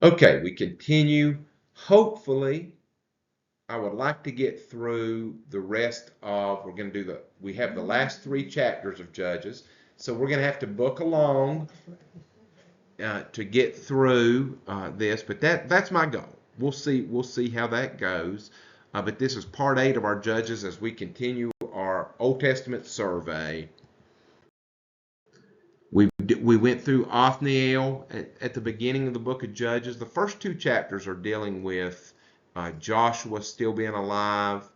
Okay, we continue. Hopefully, I would like to get through the rest of, we have the last 3 chapters of Judges, so we're going to have to book along to get through this, but that's my goal. We'll see how that goes. But this is part 8 of our Judges as we continue our Old Testament survey. We went through Othniel at the beginning of the book of Judges. The first 2 chapters are dealing with Joshua still being alive.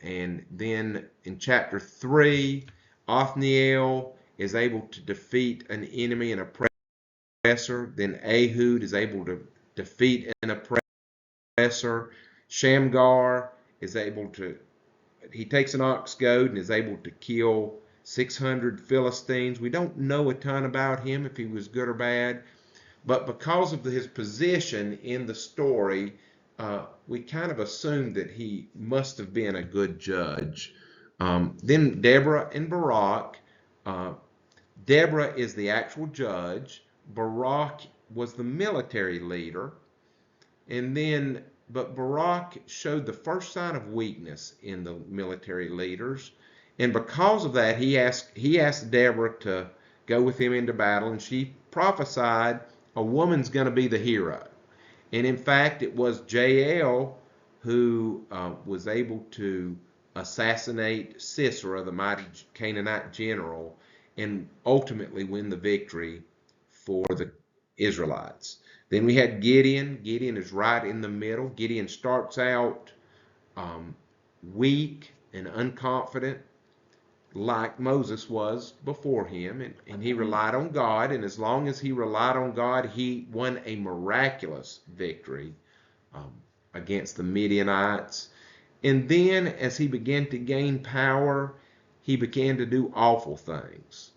And then in chapter 3, Othniel is able to defeat an enemy and oppressor. Then Ehud is able to defeat an oppressor. Shamgar is able to, he takes an ox goad and is able to kill 600 Philistines. We don't know a ton about him, if he was good or bad, but because of his position in the story, we kind of assume that he must have been a good judge. Then Deborah and Barak. Deborah is the actual judge. Barak was the military leader. But Barak showed the first sign of weakness in the military leaders. And because of that, he asked Deborah to go with him into battle, and she prophesied a woman's going to be the hero. And in fact, it was Jael who was able to assassinate Sisera, the mighty Canaanite general, and ultimately win the victory for the Israelites. Then we had Gideon. Gideon is right in the middle. Gideon starts out weak and unconfident, like Moses was before him, and he relied on God, and as long as he relied on God, he won a miraculous victory against the Midianites. And then as he began to gain power, he began to do awful things.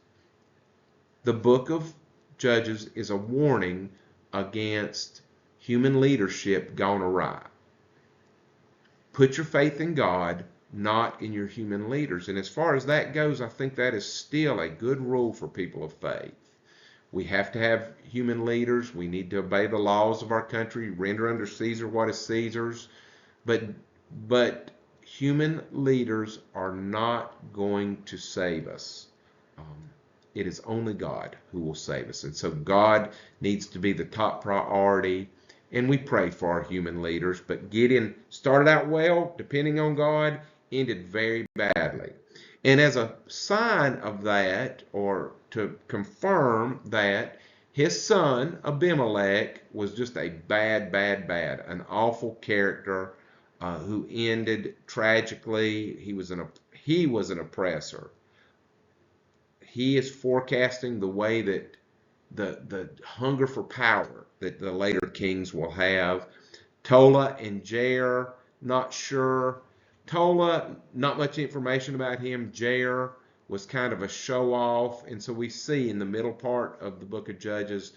The book of Judges is a warning against human leadership gone awry. Put your faith in God, not in your human leaders. And as far as that goes, I think that is still a good rule for people of faith. We have to have human leaders. We need to obey the laws of our country, render unto Caesar what is Caesar's. But human leaders are not going to save us. It is only God who will save us. And so God needs to be the top priority. And we pray for our human leaders. But Gideon started out well, depending on God, ended very badly. And as a sign of that, or to confirm that, his son Abimelech was just a bad, an awful character who ended tragically. He was an oppressor. He is forecasting the way that the hunger for power that the later kings will have. Tola and Jair, not sure. Tola, not much information about him. Jair was kind of a show-off, and so we see in the middle part of the book of Judges,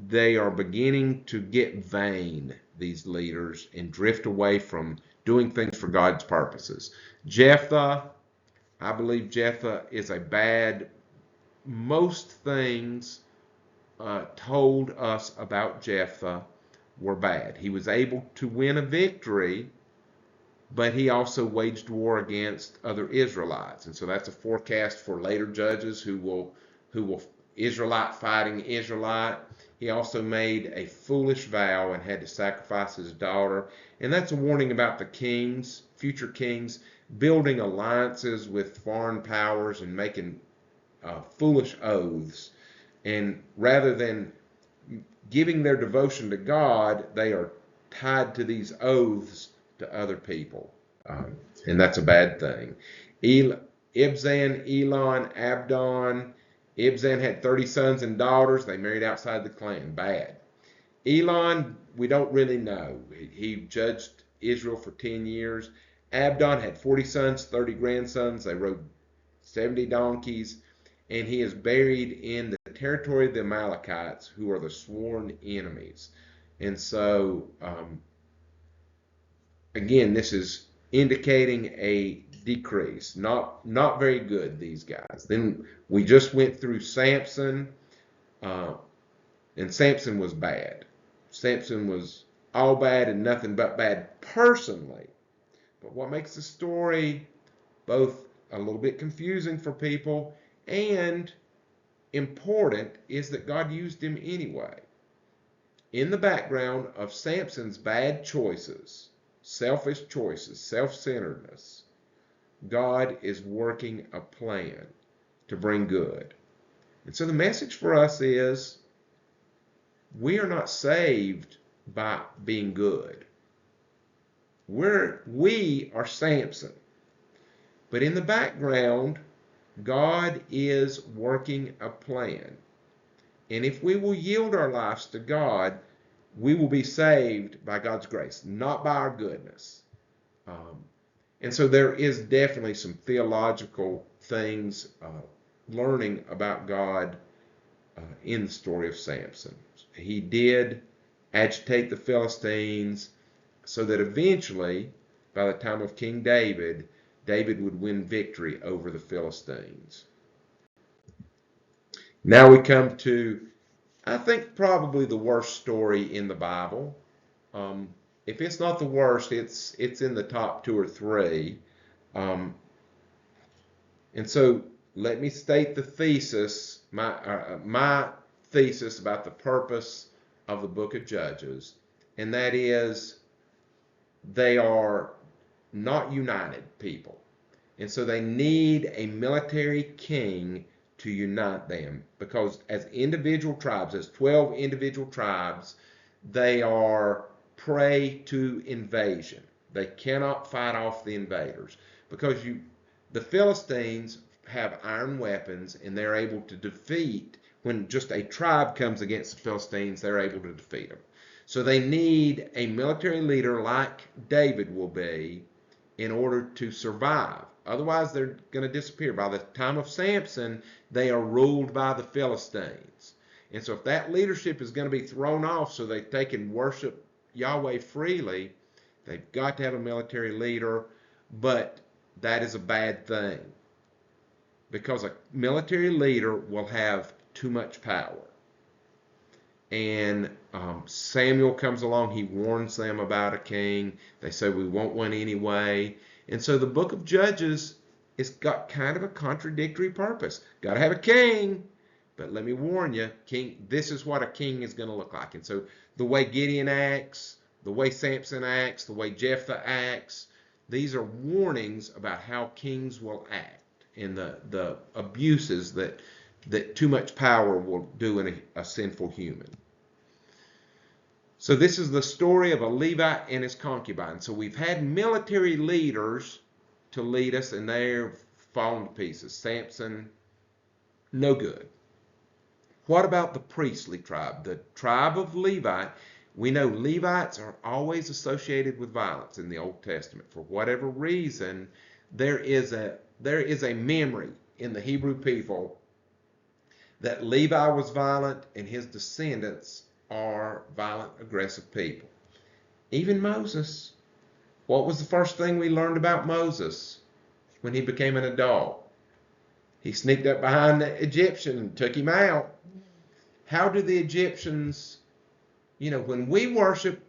they are beginning to get vain, these leaders, and drift away from doing things for God's purposes. Jephthah, I believe Jephthah is a bad. Most things told us about Jephthah were bad. He was able to win a victory, but he also waged war against other Israelites. And so that's a forecast for later judges who will Israelite fighting Israelite. He also made a foolish vow and had to sacrifice his daughter. And that's a warning about the kings, future kings, building alliances with foreign powers and making foolish oaths. And rather than giving their devotion to God, they are tied to these oaths to other people. And that's a bad thing. Ibzan, Elon, Abdon. Ibzan had 30 sons and daughters. They married outside the clan. Bad. Elon, we don't really know. He judged Israel for 10 years. Abdon had 40 sons, 30 grandsons. They rode 70 donkeys. And he is buried in the territory of the Amalekites, who are the sworn enemies. And so, again, this is indicating a decrease. Not very good, these guys. Then we just went through Samson. And And Samson was bad. Samson was all bad and nothing but bad personally. But what makes the story both a little bit confusing for people and important is that God used him anyway. In the background of Samson's bad choices, selfish choices, self-centeredness, God is working a plan to bring good. And so the message for us is we are not saved by being good. We are Samson. But in the background, God is working a plan. And if we will yield our lives to God, we will be saved by God's grace, not by our goodness. And so there is definitely some theological things, learning about God in the story of Samson. He did agitate the Philistines so that eventually, by the time of King David, David would win victory over the Philistines. Now we come to, I think, probably the worst story in the Bible. If it's not the worst, it's in the top 2 or 3. And so let me state the thesis, my thesis about the purpose of the book of Judges, and that is they are not united people. And so they need a military king to unite them, because as individual tribes, as 12 individual tribes, they are prey to invasion. They cannot fight off the invaders because the Philistines have iron weapons and they're able to defeat. When just a tribe comes against the Philistines, they're able to defeat them. So they need a military leader like David will be in order to survive. Otherwise, they're going to disappear. By the time of Samson, they are ruled by the Philistines. And so if that leadership is going to be thrown off so that they can worship Yahweh freely, they've got to have a military leader. But that is a bad thing, because a military leader will have too much power. And Samuel comes along, he warns them about a king. They say, we want one anyway. And so the book of Judges, it's got kind of a contradictory purpose. Got to have a king, but let me warn you, this is what a king is going to look like. And so the way Gideon acts, the way Samson acts, the way Jephthah acts, these are warnings about how kings will act and the abuses that too much power will do in a sinful human. So this is the story of a Levite and his concubine. So we've had military leaders to lead us, and they're fallen to pieces. Samson, no good. What about the priestly tribe, the tribe of Levi? We know Levites are always associated with violence in the Old Testament. For whatever reason, there is a memory in the Hebrew people that Levi was violent and his descendants are violent, aggressive people. Even Moses. What was the first thing we learned about Moses when he became an adult? He sneaked up behind the Egyptian and took him out. How do the Egyptians, when we worship,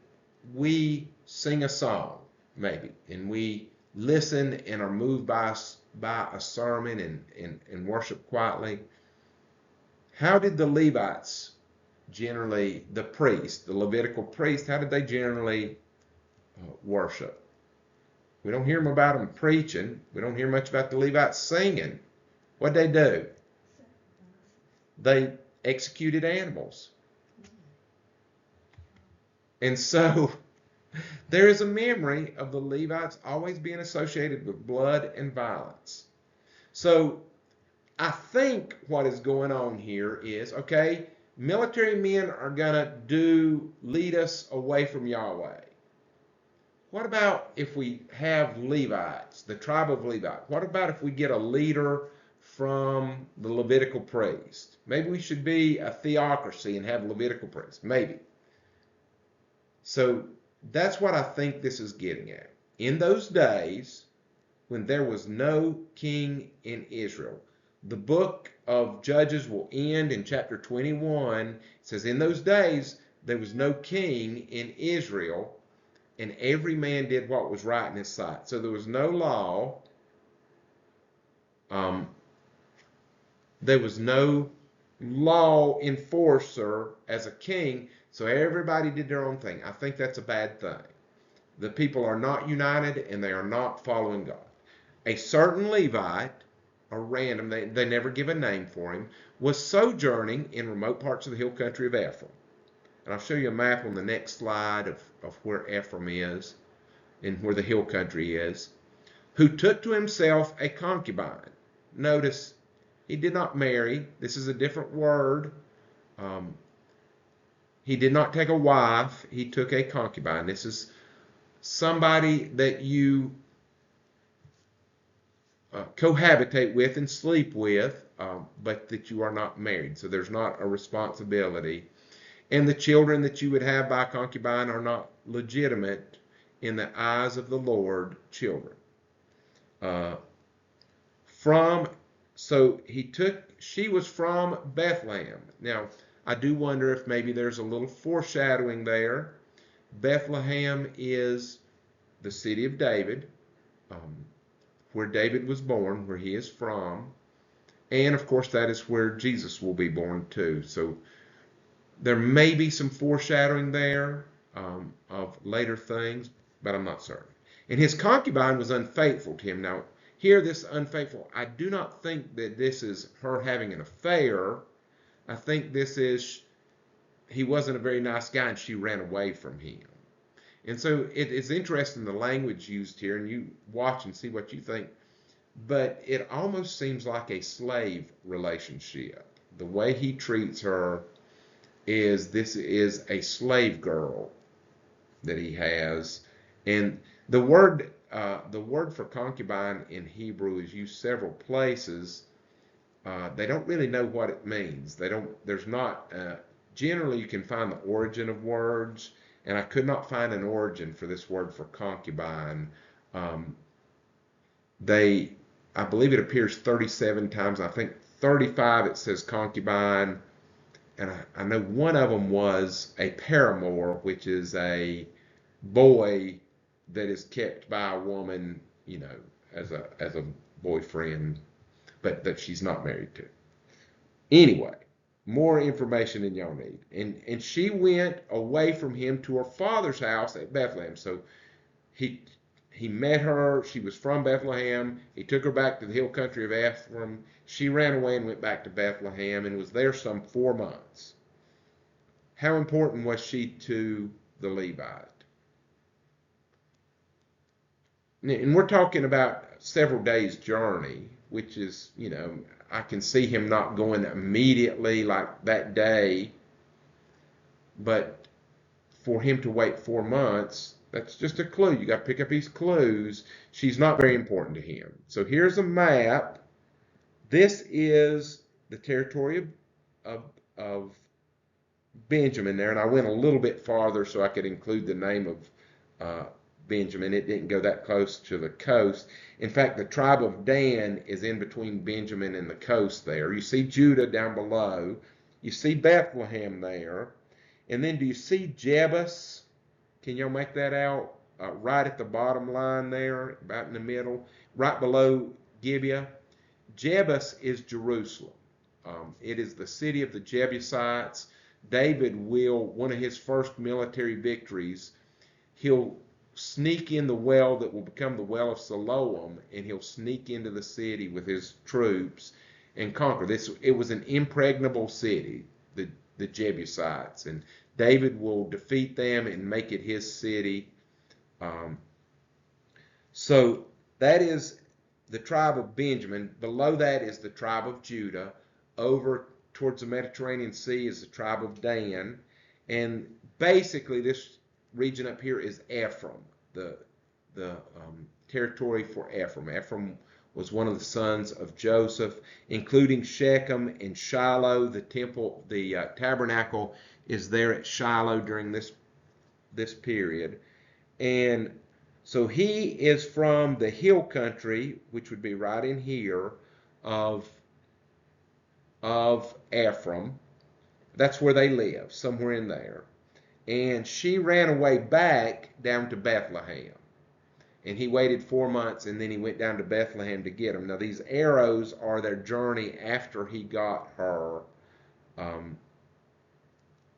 we sing a song, maybe, and we listen and are moved by a sermon and worship quietly. How did the Levites generally, the priest, the Levitical priest, how did they generally worship? We don't hear about them preaching. We don't hear much about the Levites singing. What'd they do? They executed animals. And so there is a memory of the Levites always being associated with blood and violence. So I think what is going on here is, okay, military men are going to lead us away from Yahweh. What about if we have Levites, the tribe of Levi? What about if we get a leader from the Levitical priest? Maybe we should be a theocracy and have Levitical priests. Maybe. So that's what I think this is getting at. In those days, when there was no king in Israel, The book of Judges will end in chapter 21. It says, in those days there was no king in Israel, and every man did what was right in his sight. So there was no law. Um, there was no law enforcer as a king, so everybody did their own thing. I think that's a bad thing. The people are not united and they are not following God. A certain Levite, a random, they never give a name for him, was sojourning in remote parts of the hill country of Ephraim. And I'll show you a map on the next slide of where Ephraim is and where the hill country is, who took to himself a concubine. Notice, he did not marry. This is a different word. He did not take a wife. He took a concubine. This is somebody that you cohabitate with and sleep with, but that you are not married. So there's not a responsibility. And the children that you would have by concubine are not legitimate in the eyes of the Lord children. She was from Bethlehem. Now, I do wonder if maybe there's a little foreshadowing there. Bethlehem is the city of David, where David was born, where he is from. And of course, that is where Jesus will be born too. So there may be some foreshadowing there of later things, but I'm not certain. And his concubine was unfaithful to him. Now, here, this unfaithful, I do not think that this is her having an affair. I think this is, he wasn't a very nice guy and she ran away from him. And so it's interesting the language used here, and you watch and see what you think. But it almost seems like a slave relationship. The way he treats her is, this is a slave girl that he has. And the word for concubine in Hebrew is used several places. They don't really know what it means. There's not, generally you can find the origin of words, and I could not find an origin for this word for concubine. I believe it appears 37 times. I think 35 it says concubine. And I know one of them was a paramour, which is a boy that is kept by a woman, as a boyfriend, but that she's not married to. Anyway, more information than y'all need. And she went away from him to her father's house at Bethlehem. So he met her. She was from Bethlehem. He took her back to the hill country of Ephraim. She ran away and went back to Bethlehem and was there some 4 months. How important was she to the Levite? And we're talking about several days' journey, which is, I can see him not going immediately like that day. But for him to wait 4 months, that's just a clue. You got to pick up these clues. She's not very important to him. So here's a map. This is the territory of Benjamin there, and I went a little bit farther so I could include the name of Benjamin. It didn't go that close to the coast. In fact, the tribe of Dan is in between Benjamin and the coast there. You see Judah down below. You see Bethlehem there. And then do you see Jebus? Can y'all make that out? Right at the bottom line there, about in the middle, right below Gibeah. Jebus is Jerusalem. It is the city of the Jebusites. David one of his first military victories, he'll sneak in the well that will become the well of Siloam, and he'll sneak into the city with his troops and conquer. It was an impregnable city, the Jebusites, and David will defeat them and make it his city. So that is the tribe of Benjamin. Below that is the tribe of Judah. Over towards the Mediterranean Sea is the tribe of Dan. And basically this region up here is Ephraim, the territory for Ephraim. Ephraim was one of the sons of Joseph, including Shechem and Shiloh. The temple, the tabernacle is there at Shiloh during this period. And so he is from the hill country, which would be right in here, of of Ephraim. That's where they live, somewhere in there. And she ran away back down to Bethlehem. And he waited 4 months, and then he went down to Bethlehem to get them. Now, these arrows are their journey after he got her, um,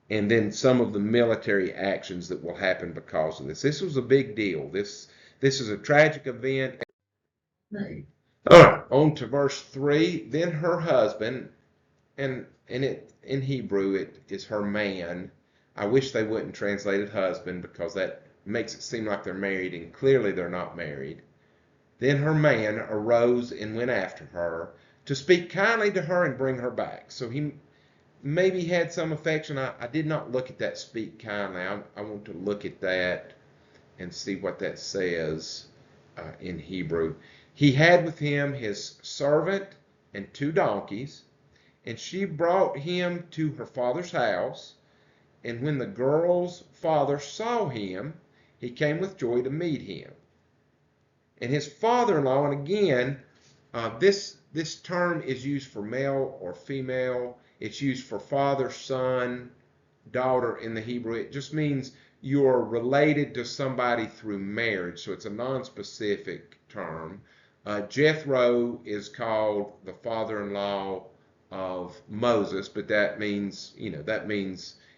and then some of the military actions that will happen because of this. This was a big deal. This is a tragic event. Right. All right, on to verse 3. Then her husband, and it in Hebrew it is her man. I wish they wouldn't translate it husband, because that makes it seem like they're married, and clearly they're not married. Then her man arose and went after her to speak kindly to her and bring her back. So he maybe had some affection. I did not look at that speak kindly. I want to look at that and see what that says in Hebrew. He had with him his servant and 2 donkeys, and she brought him to her father's house. And when the girl's father saw him, he came with joy to meet him. And his father-in-law, and again, this term is used for male or female. It's used for father, son, daughter in the Hebrew. It just means you're related to somebody through marriage, so it's a non-specific term. Jethro is called the father-in-law of Moses, but that means,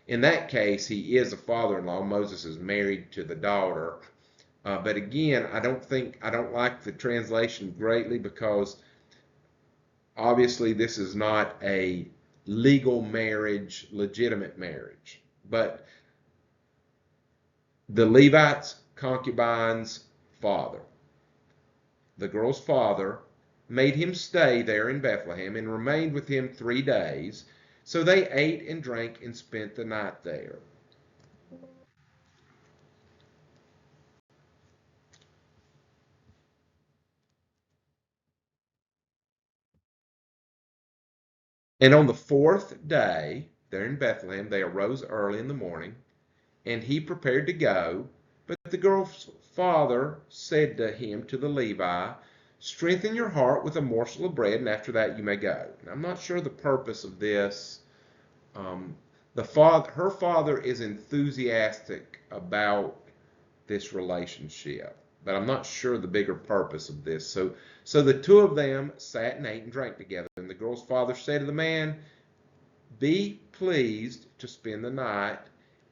in that case, he is a father-in-law. Moses is married to the daughter. But again, I don't like the translation greatly, because obviously this is not a legal marriage, legitimate marriage. But the Levite's concubine's father, the girl's father, made him stay there in Bethlehem and remained with him 3 days. So they ate and drank and spent the night there. And on the 4th day, there in Bethlehem, they arose early in the morning, and he prepared to go. But the girl's father said to him, to the Levi, strengthen your heart with a morsel of bread, and after that you may go. And I'm not sure the purpose of this. Her father is enthusiastic about this relationship, but I'm not sure the bigger purpose of this. So the 2 of them sat and ate and drank together. And the girl's father said to the man, be pleased to spend the night,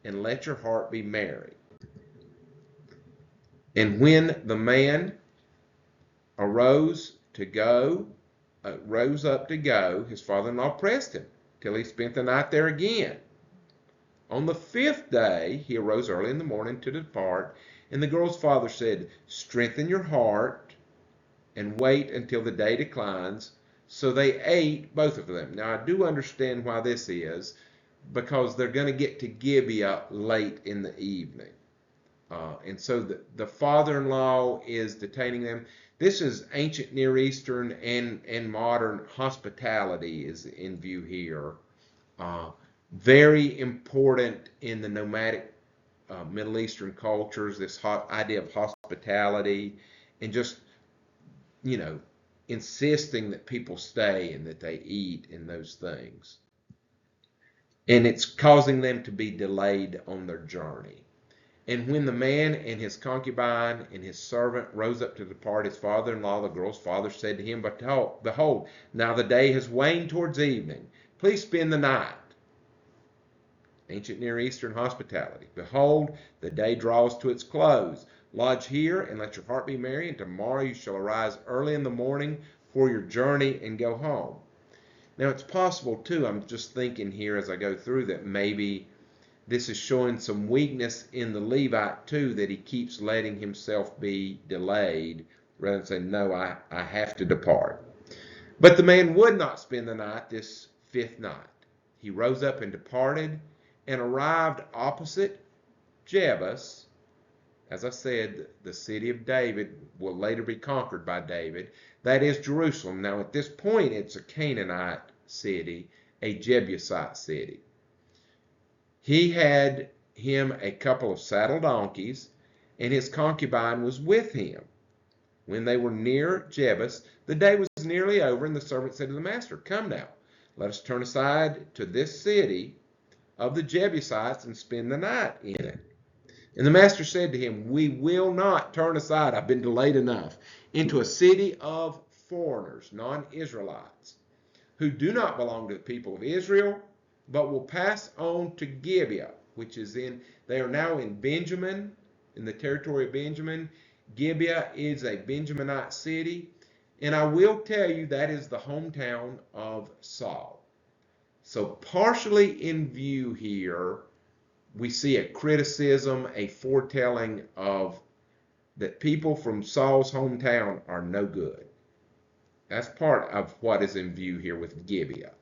and let your heart be merry. And when the man rose up to go, his father-in-law pressed him till he spent the night there again. On the 5th day, he arose early in the morning to depart, and the girl's father said, strengthen your heart and wait until the day declines. So they ate, both of them. Now, I do understand why this is, because they're going to get to Gibeah late in the evening. And so the father-in-law is detaining them. This is ancient Near Eastern and modern hospitality is in view here. Very important in the nomadic Middle Eastern cultures, this idea of hospitality, and just, insisting that people stay and that they eat and those things. And it's causing them to be delayed on their journey. And when the man and his concubine and his servant rose up to depart, his father-in-law, the girl's father, said to him, behold, now the day has waned towards evening. Please spend the night. Ancient Near Eastern hospitality. Behold, the day draws to its close. Lodge here and let your heart be merry, and tomorrow you shall arise early in the morning for your journey and go home. Now it's possible too, I'm just thinking here as I go through, that maybe this is showing some weakness in the Levite too, that he keeps letting himself be delayed rather than saying, no, I have to depart. But the man would not spend the night this 5th night. He rose up and departed and arrived opposite Jebus. As I said, the city of David will later be conquered by David. That is Jerusalem. Now at this point it's a Canaanite city, a Jebusite city. He had him a couple of saddle donkeys, and his concubine was with him. When they were near Jebus, the day was nearly over, and the servant said to the master, come now, Let us turn aside to this city of the Jebusites and spend the night in it. And the master said to him, we will not turn aside, I've been delayed enough, into a city of foreigners, non-Israelites, who do not belong to the people of Israel, but will pass on to Gibeah, which is they are now in Benjamin, in the territory of Benjamin. Gibeah is a Benjaminite city, and I will tell you that is the hometown of Saul. So partially in view here, we see a criticism, a foretelling of that people from Saul's hometown are no good. That's part of what is in view here with Gibeah.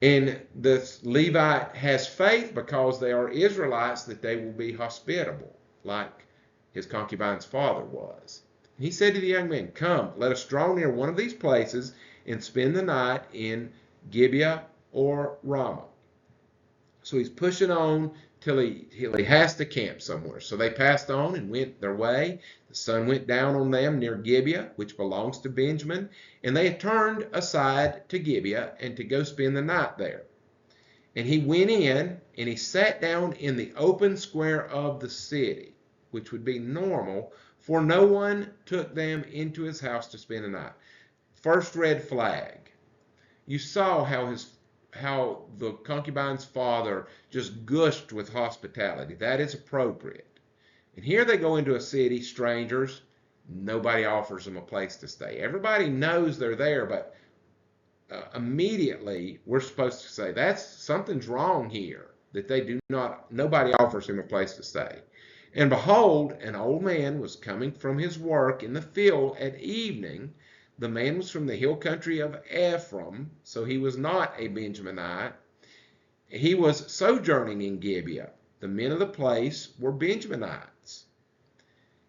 And the Levite has faith because they are Israelites that they will be hospitable, like his concubine's father was. He said to the young man, come, let us draw near one of these places and spend the night in Gibeah or Ramah. So he's pushing on till he has to camp somewhere. So they passed on and went their way. The sun went down on them near Gibeah, which belongs to Benjamin, and they turned aside to Gibeah and to go spend the night there. And he went in and he sat down in the open square of the city, which would be normal, for no one took them into his house to spend the night. First red flag. You saw how the concubine's father just gushed with hospitality. That is appropriate. And here they go into a city, strangers, nobody offers them a place to stay. Everybody knows they're there, but immediately we're supposed to say, something's wrong here, that nobody offers him a place to stay. And behold, an old man was coming from his work in the field at evening. The man was from the hill country of Ephraim, so he was not a Benjaminite. He was sojourning in Gibeah. The men of the place were Benjaminites.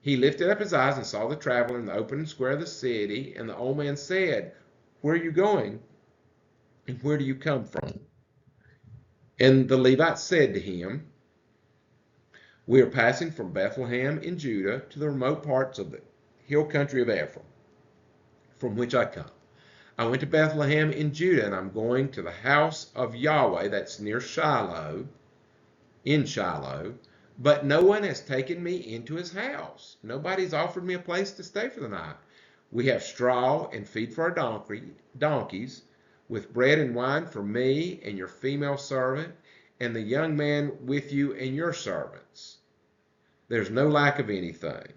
He lifted up his eyes and saw the traveler in the open square of the city, and the old man said, where are you going, and where do you come from? And the Levite said to him, we are passing from Bethlehem in Judah to the remote parts of the hill country of Ephraim, from which I come. I went to Bethlehem in Judah, and I'm going to the house of Yahweh, that's near Shiloh, in Shiloh, but no one has taken me into his house. Nobody's offered me a place to stay for the night. We have straw and feed for our donkeys, with bread and wine for me and your female servant, and the young man with you and your servants. There's no lack of anything.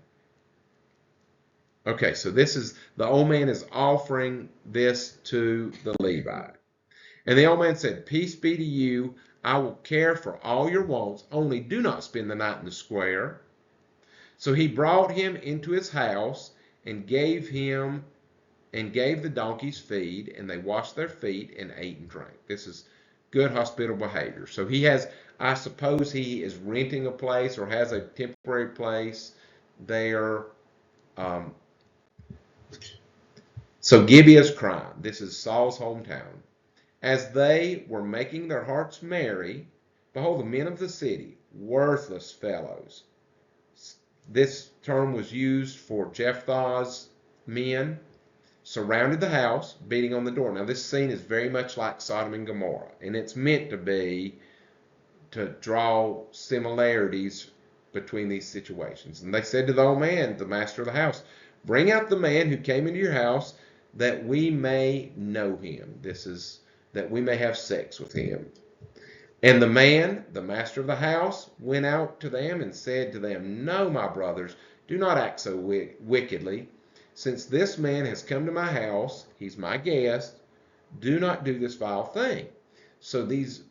Okay, so the old man is offering this to the Levite. And the old man said, peace be to you. I will care for all your wants, only do not spend the night in the square. So he brought him into his house and gave the donkeys feed, and they washed their feet and ate and drank. This is good hospitable behavior. So I suppose he is renting a place or has a temporary place there. So Gibeah's crime. This is Saul's hometown. As they were making their hearts merry, behold, the men of the city, worthless fellows. This term was used for Jephthah's men, surrounded the house, beating on the door. Now, this scene is very much like Sodom and Gomorrah, and it's meant to draw similarities between these situations. And they said to the old man, the master of the house, bring out the man who came into your house, that we may know him. This is that we may have sex with him. And the man, the master of the house, went out to them and said to them, no, my brothers, do not act so wickedly. Since this man has come to my house, he's my guest, do not do this vile thing. So these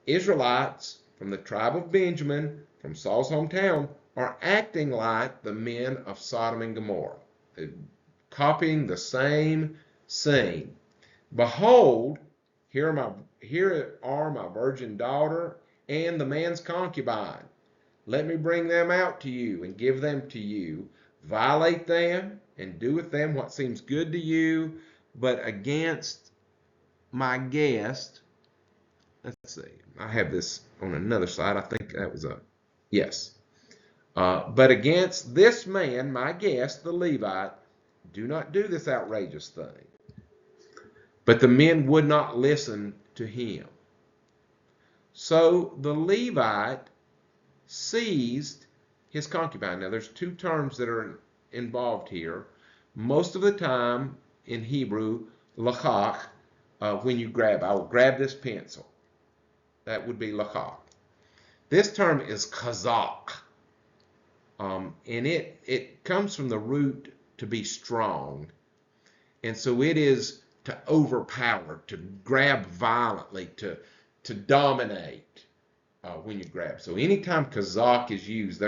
Israelites from the tribe of Benjamin, from Saul's hometown, are acting like the men of Sodom and Gomorrah, copying the same scene. Behold, here are my virgin daughter and the man's concubine. Let me bring them out to you and give them to you. Violate them and do with them what seems good to you, but against my guest. Let's see. I have this on another slide. I think that was yes. But against this man, my guest, the Levite, do not do this outrageous thing. But the men would not listen to him. So the Levite seized his concubine. Now there's two terms that are involved here. Most of the time in Hebrew, lakach, when you grab, I will grab this pencil. That would be lakach. This term is kazak. And it comes from the root to be strong. And so it is to overpower, to grab violently, to dominate when you grab. So anytime kazak is used,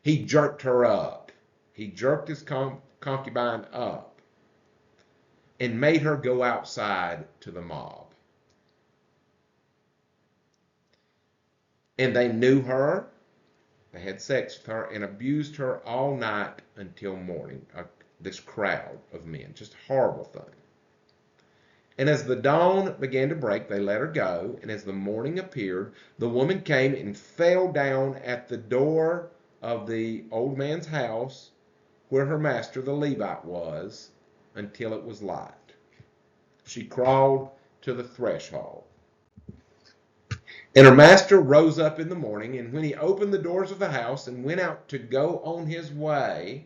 he jerked her up. He jerked his concubine up and made her go outside to the mob. And they knew her. They had sex with her and abused her all night until morning. This crowd of men, just a horrible thing. And as the dawn began to break, they let her go. And as the morning appeared, the woman came and fell down at the door of the old man's house where her master, the Levite, was until it was light. She crawled to the threshold. And her master rose up in the morning, and when he opened the doors of the house and went out to go on his way,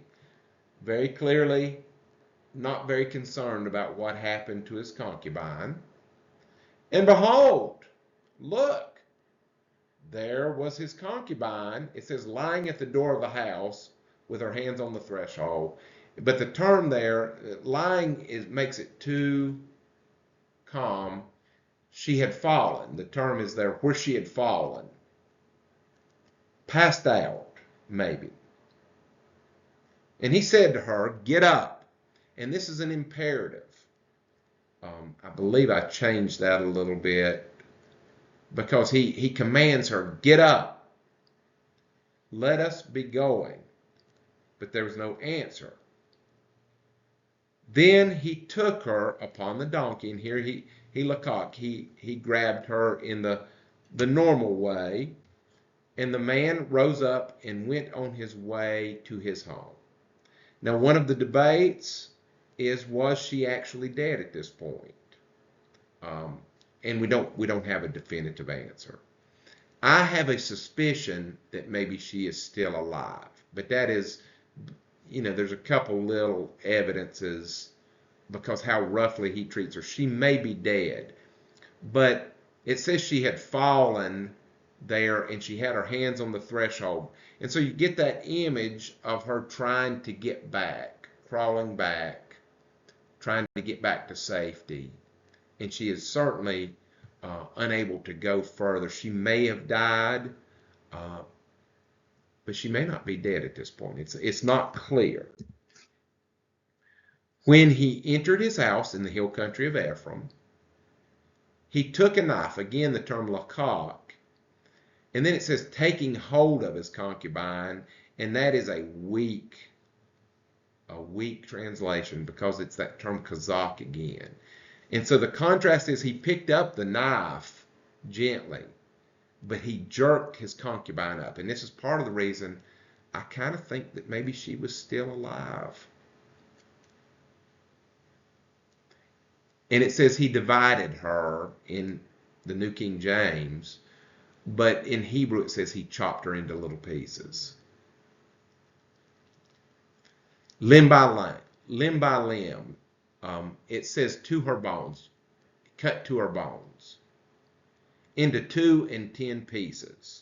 very clearly not very concerned about what happened to his concubine. And behold, look, there was his concubine. It says lying at the door of the house with her hands on the threshold. But the term there, lying, makes it too calm. She had fallen. The term is there where she had fallen. Passed out, maybe. And he said to her, get up. And this is an imperative. I believe I changed that a little bit because he commands her, get up. Let us be going. But there was no answer. Then he took her upon the donkey, and here he grabbed her in the normal way, and the man rose up and went on his way to his home. Now, one of the debates is, was she actually dead at this point? And we don't have a definitive answer. I have a suspicion that maybe she is still alive, but that is, there's a couple little evidences because how roughly he treats her. She may be dead, but it says she had fallen there and she had her hands on the threshold. And so you get that image of her trying to get back, crawling back, trying to get back to safety. And she is certainly unable to go further. She may have died, but she may not be dead at this point. It's not clear. When he entered his house in the hill country of Ephraim, he took a knife, again the term lakach, and then it says taking hold of his concubine, and that is a weak translation because it's that term kazak again. And so the contrast is he picked up the knife gently, but he jerked his concubine up. And this is part of the reason I kind of think that maybe she was still alive. And it says he divided her in the New King James, but in Hebrew it says he chopped her into little pieces. Limb by limb, it says to her bones, cut to her bones, into 2 and 10 pieces,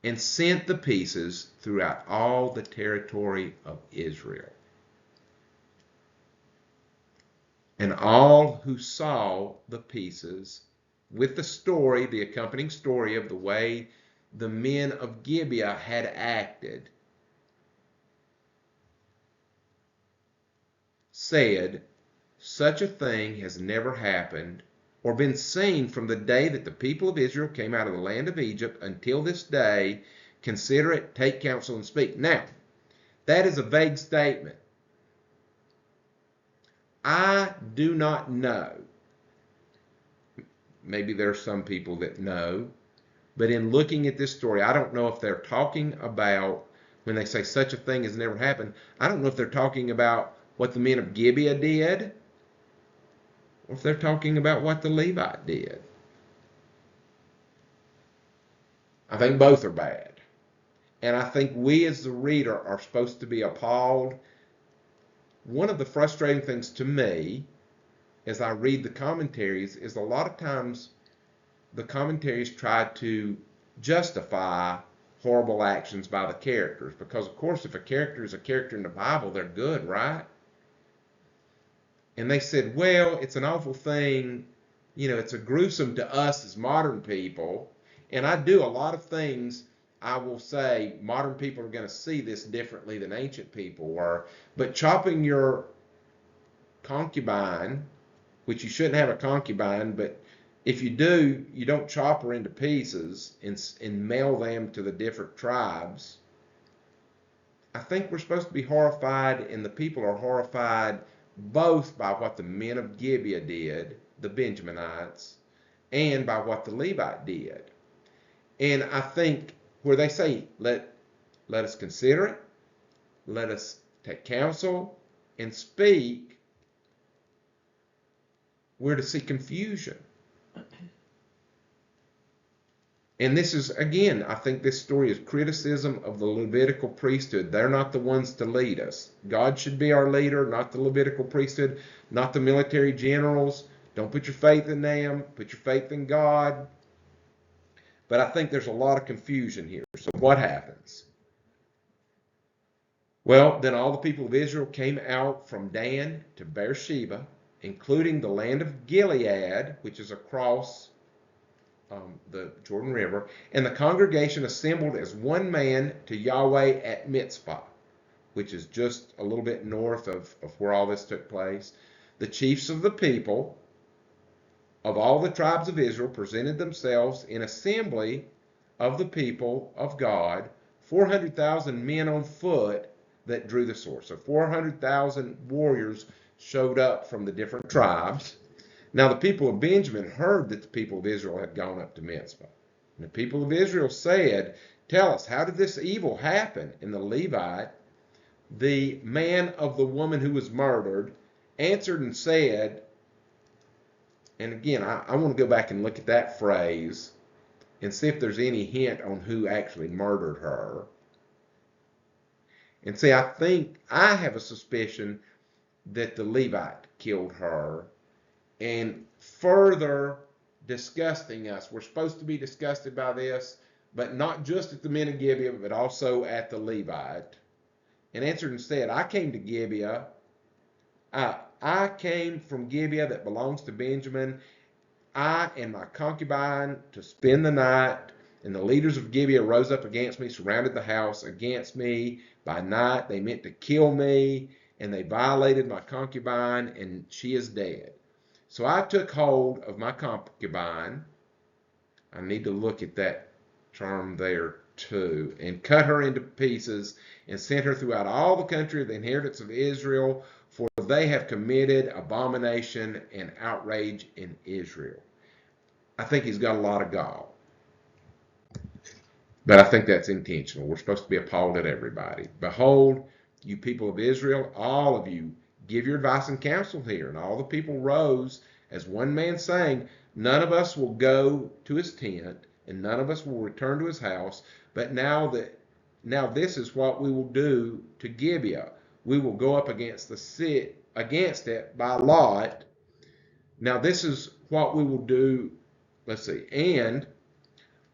and sent the pieces throughout all the territory of Israel. And all who saw the pieces with the accompanying story of the way the men of Gibeah had acted, said, such a thing has never happened or been seen from the day that the people of Israel came out of the land of Egypt until this day. Consider it, take counsel, and speak. Now, that is a vague statement. I do not know. Maybe there are some people that know, but in looking at this story, I don't know if they're talking about, when they say such a thing has never happened, I don't know if they're talking about what the men of Gibeah did, or if they're talking about what the Levite did. I think both are bad. And I think we as the reader are supposed to be appalled. One of the frustrating things to me as I read the commentaries is a lot of times the commentaries try to justify horrible actions by the characters. Because, of course, if a character is a character in the Bible, they're good, right? And they said, well, it's an awful thing. It's a gruesome to us as modern people. And I do a lot of things. I will say modern people are going to see this differently than ancient people were. But chopping your concubine, which you shouldn't have a concubine, but if you do, you don't chop her into pieces and mail them to the different tribes. I think we're supposed to be horrified, and the people are horrified both by what the men of Gibeah did, the Benjaminites, and by what the Levite did. And I think where they say, let us consider it, let us take counsel and speak, we're to see confusion. And this is, again, I think this story is criticism of the Levitical priesthood. They're not the ones to lead us. God should be our leader, not the Levitical priesthood, not the military generals. Don't put your faith in them. Put your faith in God. But I think there's a lot of confusion here. So what happens? Well, then all the people of Israel came out from Dan to Beersheba, including the land of Gilead, which is across the Jordan River, and the congregation assembled as one man to Yahweh at Mitzpah, which is just a little bit north of where all this took place. The chiefs of the people of all the tribes of Israel presented themselves in assembly of the people of God, 400,000 men on foot that drew the sword. So 400,000 warriors showed up from the different tribes. Now the people of Benjamin heard that the people of Israel had gone up to Mizpah. And the people of Israel said, tell us, how did this evil happen? And the Levite, the man of the woman who was murdered, answered and said, and again, I want to go back and look at that phrase and see if there's any hint on who actually murdered her. And see, I have a suspicion that the Levite killed her. And further disgusting us. We're supposed to be disgusted by this, but not just at the men of Gibeah, but also at the Levite. And answered and said, I came to Gibeah. I came from Gibeah that belongs to Benjamin. I and my concubine to spend the night. And the leaders of Gibeah rose up against me, surrounded the house against me by night. They meant to kill me, and they violated my concubine, and she is dead. So I took hold of my concubine. I need to look at that term there too. And cut her into pieces and sent her throughout all the country of the inheritance of Israel, for they have committed abomination and outrage in Israel. I think he's got a lot of gall. But I think that's intentional. We're supposed to be appalled at everybody. Behold, you people of Israel, all of you, give your advice and counsel here. And all the people rose as one man, saying, none of us will go to his tent, and none of us will return to his house. But now this is what we will do to Gibeah. We will go up against it by lot. Now this is what we will do. Let's see. And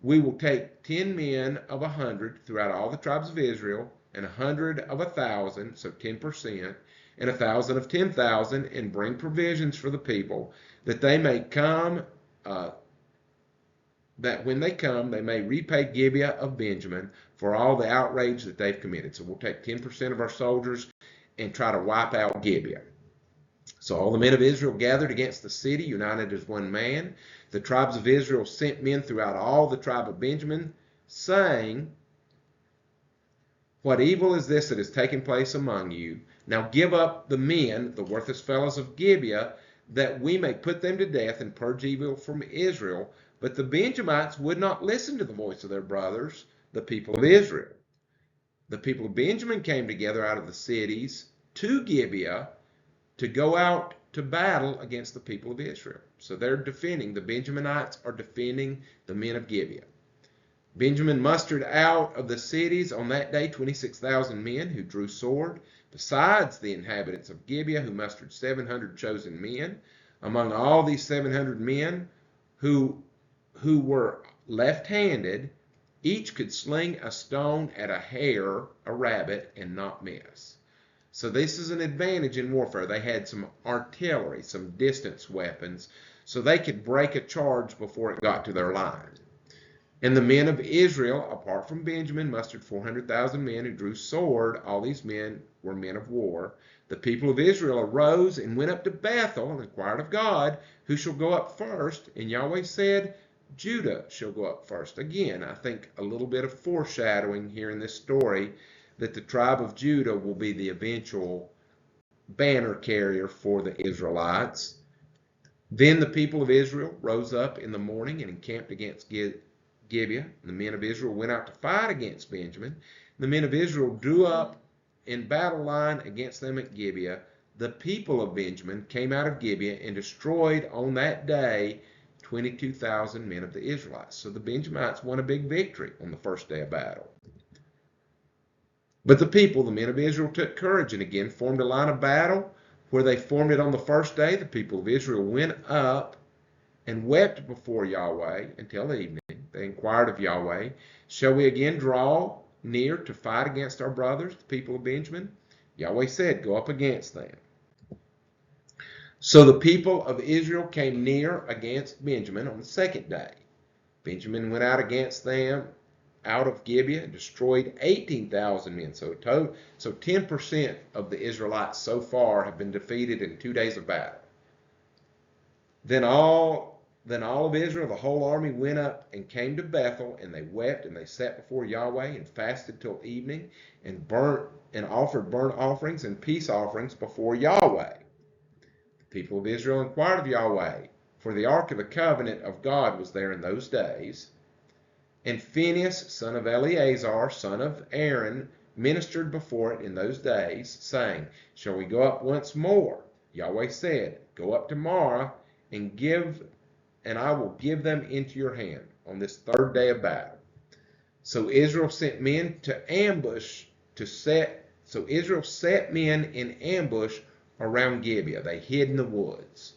we will take 10 men of 100 throughout all the tribes of Israel, and 100 of 1,000, so 10%, and 1,000 of 10,000, and bring provisions for the people, that they may come, that when they come, they may repay Gibeah of Benjamin for all the outrage that they've committed. So we'll take 10% of our soldiers and try to wipe out Gibeah. So all the men of Israel gathered against the city, united as one man. The tribes of Israel sent men throughout all the tribe of Benjamin, saying, what evil is this that is taking place among you? Now give up the men, the worthless fellows of Gibeah, that we may put them to death and purge evil from Israel. But the Benjamites would not listen to the voice of their brothers, the people of Israel. The people of Benjamin came together out of the cities to Gibeah to go out to battle against the people of Israel. So they're defending, the Benjaminites are defending the men of Gibeah. Benjamin mustered out of the cities on that day 26,000 men who drew sword, besides the inhabitants of Gibeah, who mustered 700 chosen men. Among all these 700 men who were left-handed, each could sling a stone at a hare, a rabbit, and not miss. So this is an advantage in warfare. They had some artillery, some distance weapons, so they could break a charge before it got to their line. And the men of Israel, apart from Benjamin, mustered 400,000 men who drew sword. All these men were men of war. The people of Israel arose and went up to Bethel and inquired of God, who shall go up first? And Yahweh said, Judah shall go up first. Again, I think a little bit of foreshadowing here in this story that the tribe of Judah will be the eventual banner carrier for the Israelites. Then the people of Israel rose up in the morning and encamped against Gibeah. The men of Israel went out to fight against Benjamin. The men of Israel drew up in battle line against them at Gibeah. The people of Benjamin came out of Gibeah and destroyed on that day 22,000 men of the Israelites. So the Benjamites won a big victory on the first day of battle. But the people, the men of Israel, took courage and again formed a line of battle. Where they formed it on the first day, the people of Israel went up and wept before Yahweh until evening. They inquired of Yahweh, shall we again draw near to fight against our brothers, the people of Benjamin? Yahweh said, go up against them. So the people of Israel came near against Benjamin on the second day. Benjamin went out against them out of Gibeah and destroyed 18,000 men. So 10% of the Israelites so far have been defeated in 2 days of battle. Then all of Israel, the whole army, went up and came to Bethel, and they wept and they sat before Yahweh and fasted till evening and offered burnt offerings and peace offerings before Yahweh. The people of Israel inquired of Yahweh, for the ark of the covenant of God was there in those days. And Phinehas, son of Eleazar, son of Aaron, ministered before it in those days, saying, shall we go up once more? Yahweh said, go up tomorrow, and I will give them into your hand on this third day of battle. So Israel set men in ambush around Gibeah. They hid in the woods.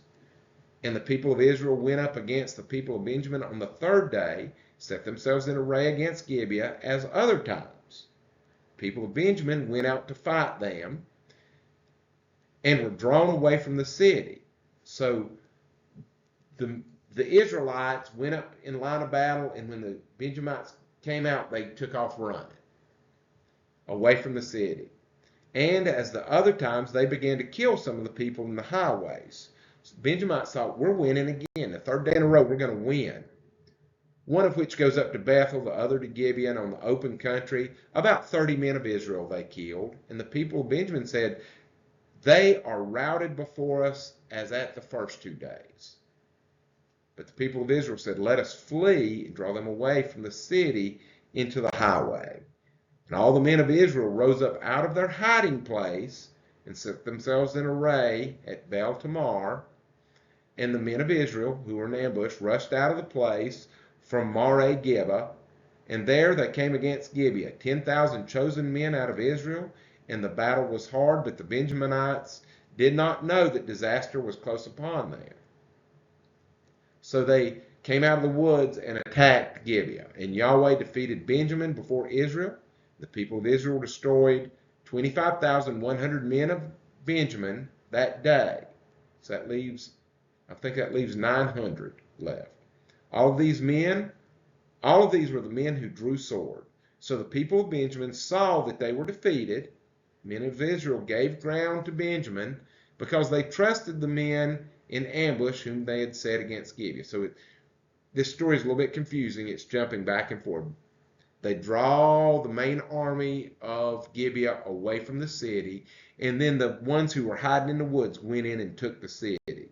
And the people of Israel went up against the people of Benjamin on the third day, set themselves in array against Gibeah as other times. People of Benjamin went out to fight them and were drawn away from the city. So the Israelites went up in line of battle, and when the Benjamites came out, they took off running away from the city. And as the other times, they began to kill some of the people in the highways. So the Benjamites thought, we're winning again. The third day in a row, we're going to win. One of which goes up to Bethel, the other to Gibeon on the open country. About 30 men of Israel they killed. And the people of Benjamin said, they are routed before us as at the first 2 days. But the people of Israel said, let us flee and draw them away from the city into the highway. And all the men of Israel rose up out of their hiding place and set themselves in array at Baal Tamar. And the men of Israel, who were in ambush, rushed out of the place from Mareh Gibeah, and there they came against Gibeah, 10,000 chosen men out of Israel, and the battle was hard, but the Benjaminites did not know that disaster was close upon them. So they came out of the woods and attacked Gibeah, and Yahweh defeated Benjamin before Israel. The people of Israel destroyed 25,100 men of Benjamin that day. So that leaves 900 left. All of these were the men who drew sword. So the people of Benjamin saw that they were defeated. Men of Israel gave ground to Benjamin because they trusted the men in ambush whom they had set against Gibeah. So this story is a little bit confusing. It's jumping back and forth. They draw the main army of Gibeah away from the city, and then the ones who were hiding in the woods went in and took the city.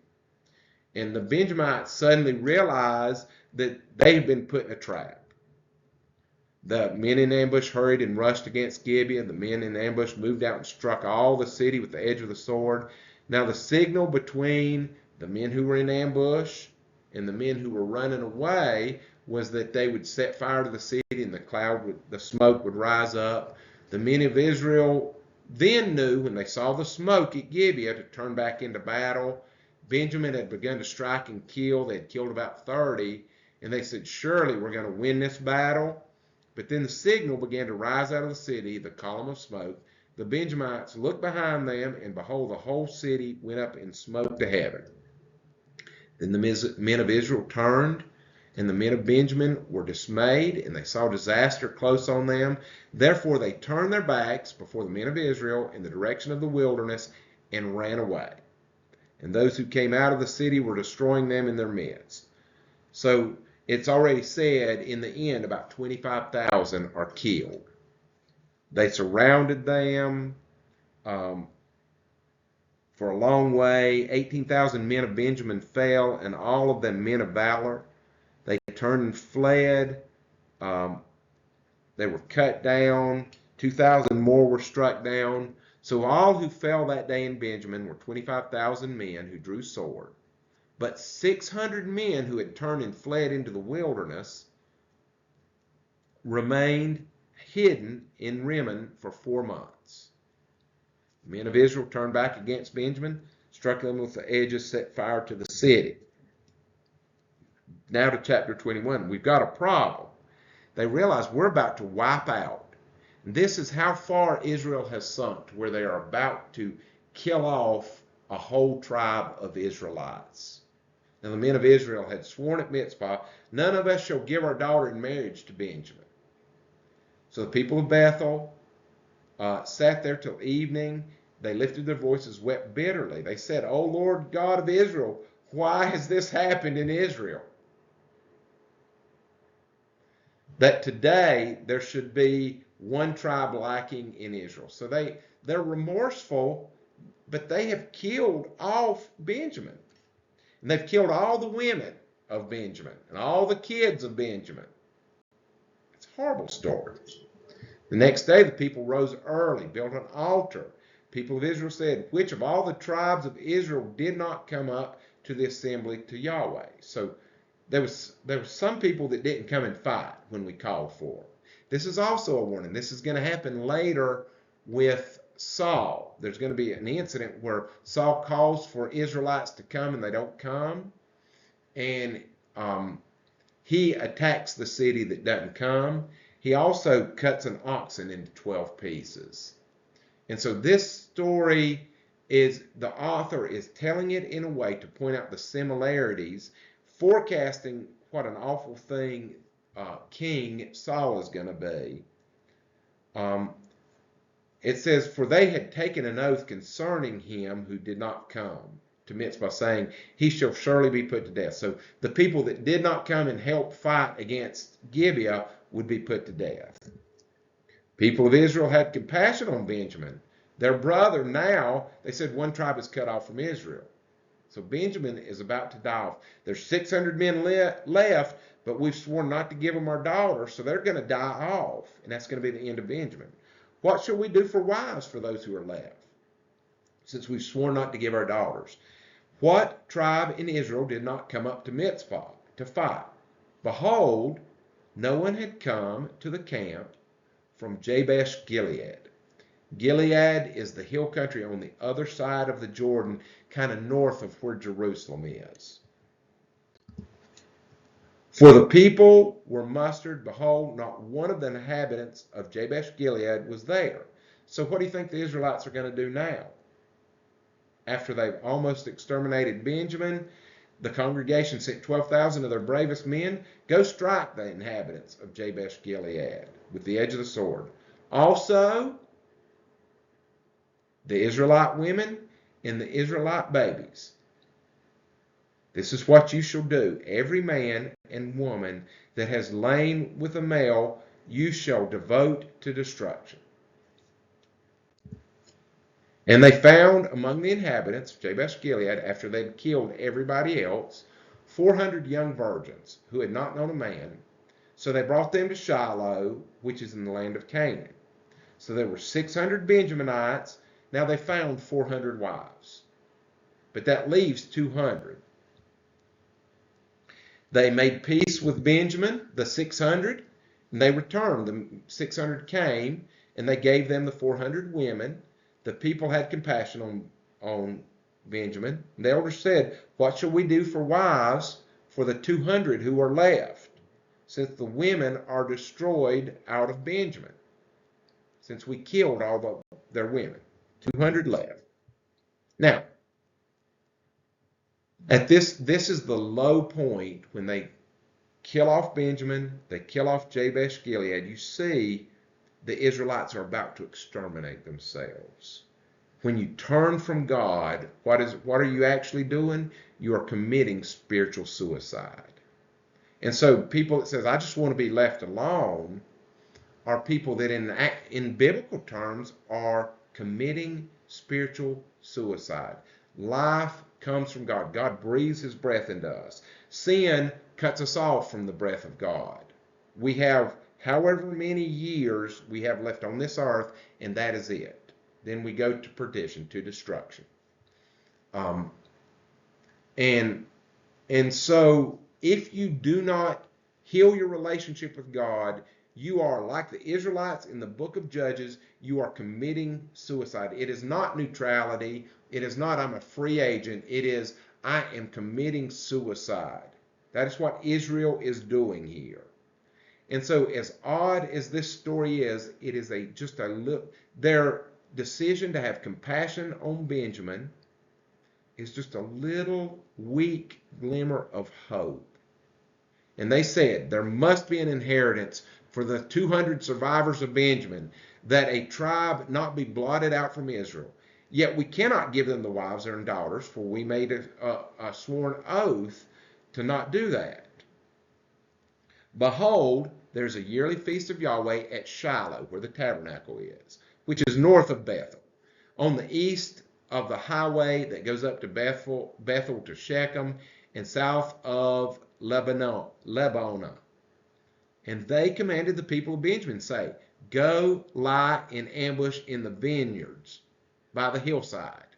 And the Benjamites suddenly realized that they had been put in a trap. The men in ambush hurried and rushed against Gibeah. The men in ambush moved out and struck all the city with the edge of the sword. Now the signal between the men who were in ambush and the men who were running away was that they would set fire to the city, and the smoke would rise up. The men of Israel then knew, when they saw the smoke at Gibeah, to turn back into battle. Benjamin had begun to strike and kill. They had killed about 30, and they said, surely we're going to win this battle. But then the signal began to rise out of the city, the column of smoke. The Benjamites looked behind them, and behold, the whole city went up in smoke to heaven. Then the men of Israel turned, and the men of Benjamin were dismayed, and they saw disaster close on them. Therefore they turned their backs before the men of Israel in the direction of the wilderness and ran away. And those who came out of the city were destroying them in their midst. So it's already said, in the end, about 25,000 are killed. They surrounded them for a long way. 18,000 men of Benjamin fell, and all of them men of valor. They turned and fled. They were cut down. 2,000 more were struck down. So all who fell that day in Benjamin were 25,000 men who drew sword. But 600 men who had turned and fled into the wilderness remained hidden in Rimmon for 4 months. The men of Israel turned back against Benjamin, struck them with the edges, set fire to the city. Now to chapter 21. We've got a problem. They realize we're about to wipe out. And this is how far Israel has sunk, to where they are about to kill off a whole tribe of Israelites. Now the men of Israel had sworn at Mizpah, none of us shall give our daughter in marriage to Benjamin. So the people of Bethel sat there till evening. They lifted their voices, wept bitterly. They said, O Lord God of Israel, why has this happened in Israel? That today there should be one tribe lacking in Israel. So they're remorseful, but they have killed off Benjamin. And they've killed all the women of Benjamin and all the kids of Benjamin. It's a horrible story. The next day the people rose early, built an altar. People of Israel said, which of all the tribes of Israel did not come up to the assembly to Yahweh? So there was some people that didn't come and fight when we called for them. This is also a warning. This is going to happen later with Saul. There's going to be an incident where Saul calls for Israelites to come and they don't come. And he attacks the city that doesn't come. He also cuts an oxen into 12 pieces. And so this story is, the author is telling it in a way to point out the similarities, forecasting what an awful thing King Saul is going to be. It says, for they had taken an oath concerning him who did not come to Mizpah, saying, he shall surely be put to death. So the people that did not come and help fight against Gibeah would be put to death. People of Israel had compassion on Benjamin, their brother. Now, they said, one tribe is cut off from Israel. So Benjamin is about to die off. There's 600 men left, but we've sworn not to give them our daughter, so they're going to die off, and that's going to be the end of Benjamin. What shall we do for wives for those who are left, since we've sworn not to give our daughters? What tribe in Israel did not come up to Mizpah to fight? Behold, no one had come to the camp from Jabesh Gilead. Gilead is the hill country on the other side of the Jordan, kind of north of where Jerusalem is. For the people were mustered, behold, not one of the inhabitants of Jabesh Gilead was there. So what do you think the Israelites are going to do now? After they've almost exterminated Benjamin, the congregation sent 12,000 of their bravest men. Go strike the inhabitants of Jabesh Gilead with the edge of the sword. Also, the Israelite women and the Israelite babies. This is what you shall do. Every man and woman that has lain with a male, you shall devote to destruction. And they found among the inhabitants of Jabesh Gilead, after they'd killed everybody else, 400 young virgins who had not known a man. So they brought them to Shiloh, which is in the land of Canaan. So there were 600 Benjaminites. Now they found 400 wives. but that leaves 200. They made peace with Benjamin, the 600, and they returned. The 600 came, and they gave them the 400 women. The people had compassion on Benjamin. And the elders said, "What shall we do for wives for the 200 who are left, since the women are destroyed out of Benjamin?" Since we killed all their women. 200 left. Now, this is the low point when they kill off Benjamin, they kill off Jabesh Gilead. You see, the Israelites are about to exterminate themselves. When you turn from God, what are you actually doing? You are committing spiritual suicide. And so people that says, "I just want to be left alone," are people that in biblical terms are committing spiritual suicide. Life comes from God. God breathes his breath into us. Sin cuts us off from the breath of God. We have however many years we have left on this earth, and that is it. Then we go to perdition, to destruction. And so if you do not heal your relationship with God, you are like the Israelites in the book of Judges. You are committing suicide. It is not neutrality. It is not I'm a free agent. It is I am committing suicide. That is what Israel is doing here. And so as odd as this story is, it is just a look. Their decision to have compassion on Benjamin is just a little weak glimmer of hope. And they said there must be an inheritance for the 200 survivors of Benjamin, that a tribe not be blotted out from Israel. Yet we cannot give them the wives and daughters, for we made a sworn oath to not do that. Behold, there's a yearly feast of Yahweh at Shiloh, where the tabernacle is, which is north of Bethel, on the east of the highway that goes up to Bethel to Shechem, and south of Lebonah. And they commanded the people of Benjamin, say, "Go lie in ambush in the vineyards by the hillside,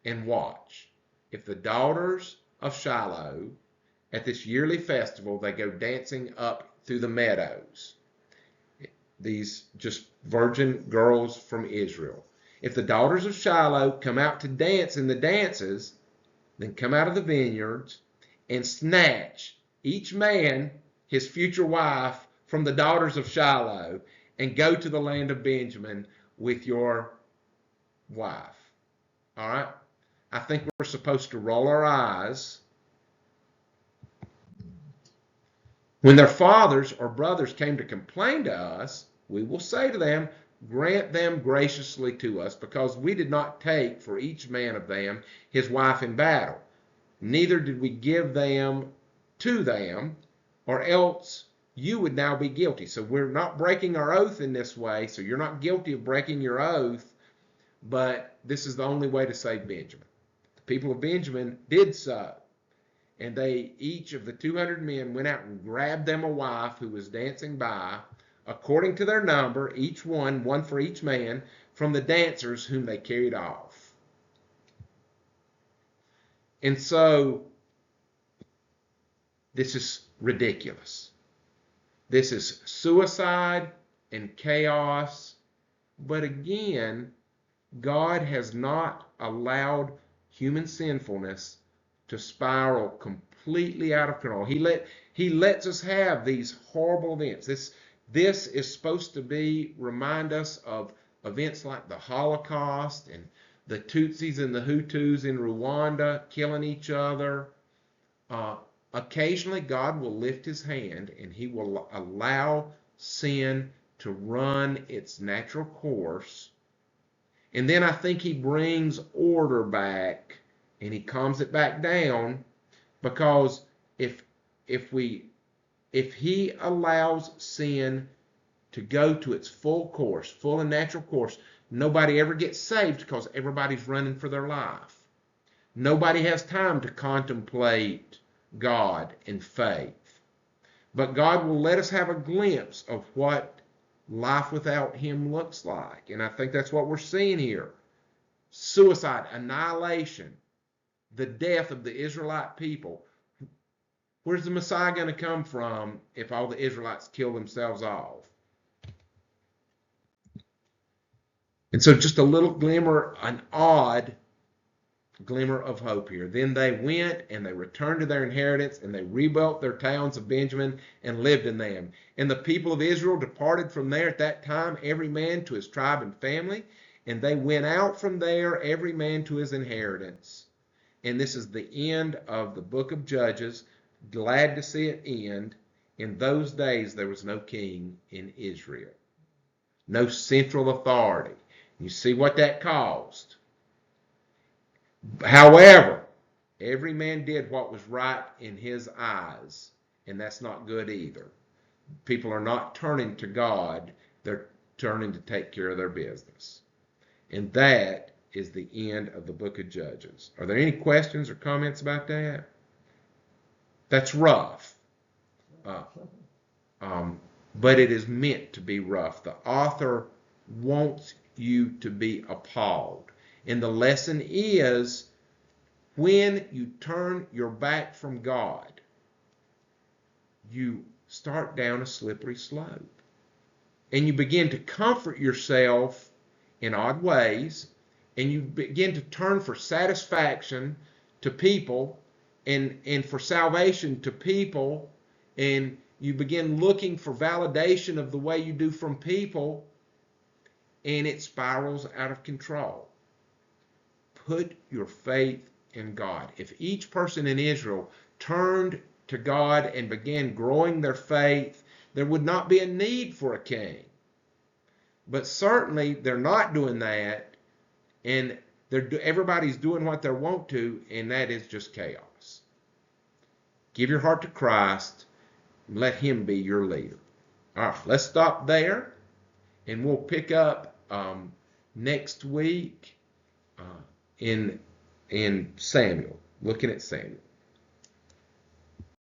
and watch. If the daughters of Shiloh at this yearly festival, they go dancing up through the meadows." These just virgin girls from Israel. "If the daughters of Shiloh come out to dance in the dances, then come out of the vineyards and snatch each man his future wife from the daughters of Shiloh, and go to the land of Benjamin with your wife." All right? I think we're supposed to roll our eyes. When their fathers or brothers came to complain to us, we will say to them, "Grant them graciously to us, because we did not take for each man of them his wife in battle, neither did we give them to them, or else you would now be guilty." So we're not breaking our oath in this way, so you're not guilty of breaking your oath, but this is the only way to save Benjamin. The people of Benjamin did so, and each of the 200 men went out and grabbed them a wife who was dancing by, according to their number, each one for each man, from the dancers whom they carried off. And so this is ridiculous. This is suicide and chaos. But again, God has not allowed human sinfulness to spiral completely out of control. He lets us have these horrible events. This is supposed to remind us of events like the Holocaust and the Tutsis and the Hutus in Rwanda killing each other. Occasionally, God will lift his hand and he will allow sin to run its natural course. And then I think he brings order back and he calms it back down, because if he allows sin to go to its full course, full and natural course, nobody ever gets saved because everybody's running for their life. Nobody has time to contemplate God and faith. But God will let us have a glimpse of what life without him looks like. And I think that's what we're seeing here. Suicide, annihilation. the death of the Israelite people. Where's the Messiah going to come from if all the Israelites kill themselves off? And so just a little glimmer, an odd glimmer of hope here. Then they went and they returned to their inheritance, and they rebuilt their towns of Benjamin and lived in them. And the people of Israel departed from there at that time, every man to his tribe and family, and they went out from there, every man to his inheritance. And this is the end of the book of Judges. Glad to see it end. In those days there was no king in Israel, no central authority. You see what that caused. However, every man did what was right in his eyes, and that's not good either. People are not turning to God, they're turning to take care of their business. And that is the end of the book of Judges. Are there any questions or comments about that? That's rough. But it is meant to be rough. The author wants you to be appalled. And the lesson is, when you turn your back from God, you start down a slippery slope. And you begin to comfort yourself in odd ways, and you begin to turn for satisfaction to people and for salvation to people, and you begin looking for validation of the way you do from people, and it spirals out of control. Put your faith in God. If each person in Israel turned to God and began growing their faith, there would not be a need for a king. But certainly they're not doing that, and everybody's doing what they want to, and that is just chaos. Give your heart to Christ. Let him be your leader. All right, let's stop there, and we'll pick up next week in Samuel, looking at Samuel.